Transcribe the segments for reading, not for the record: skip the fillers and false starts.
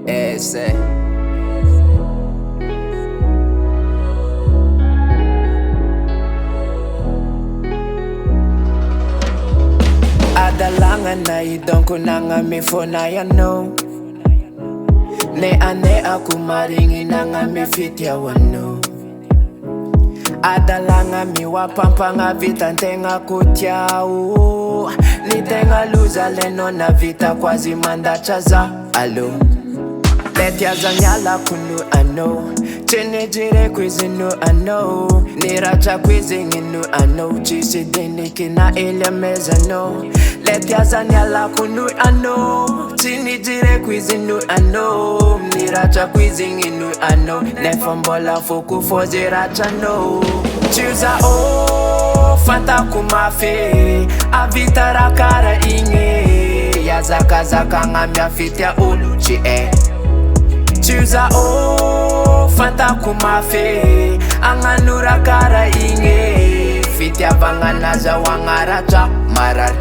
Esse Adalañanahy donc nañome Fo-nahy anao. Nehaneham maringy nañome-pitiavagna. Adalañanahy wapampagna vitan-tegna kotiao. Ny tegna loza lenao navita quasi mandatra za. Allô le tiazanialako no anao. Tsy nijereko izy no anao. Niratrako izy no anao. Tsisy diniky na ely amezanao. Le tiazanialako no anao. Tsy nijereko izy no anao. Niratrako izy no anao. Nefa mbola foko fozy ratranao. Tiozao fantako mafy. Avita raha kara igny. Yazakazakagna miafitya olo tsy e. Tiozao fantako mafy. Agnano raha kara igny. Fitiavagna nazahoagnaratra marary.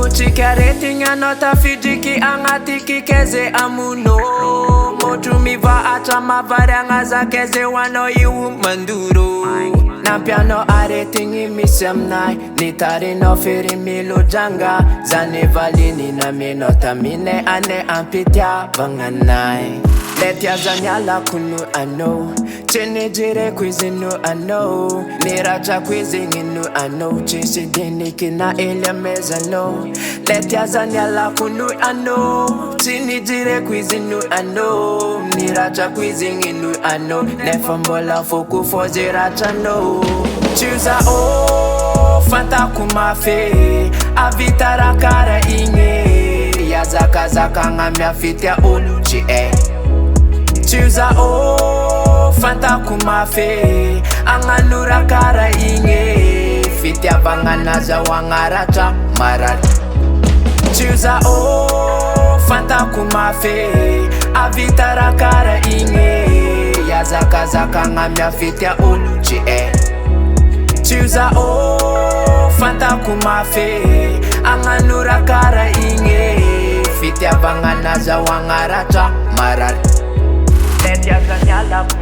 Utsikarety anao tafidriky agnaty kikeze amono. Motro mivahatra mavary agnazakeze hoanao io mandoro. Nampianao aretigny misy aminahy. Nitarinao fery milodrangà. Zany valiny namenao tamy Nehaneham-pitiavagnanahy. Le tiazanialako no anao. Tsy nijereko izy no anao. Niratrako izy no anao. Tsisy diniky na ely amezanao. Le tiazanialako no anao. Tsy nijereko izy no anao. Niratrako izy no anao. Nefa mbola foko fozy ratranao. Tiozao fantako mafy. Avita raha kara igny. Yazakazakagna miafitya olo tsy e. Tiozao fantako mafy. Agnano raha kara igny. Fitiavagna nazahoagnaratra marary. Tiozao fantako mafy. Avita raha kara igny. Yazakazakagna miafitya olo tsy e. Tiozao fantako mafy. Agnano raha kara igny. Fitiavagna nazahoagnaratra marary. Le tiazanialako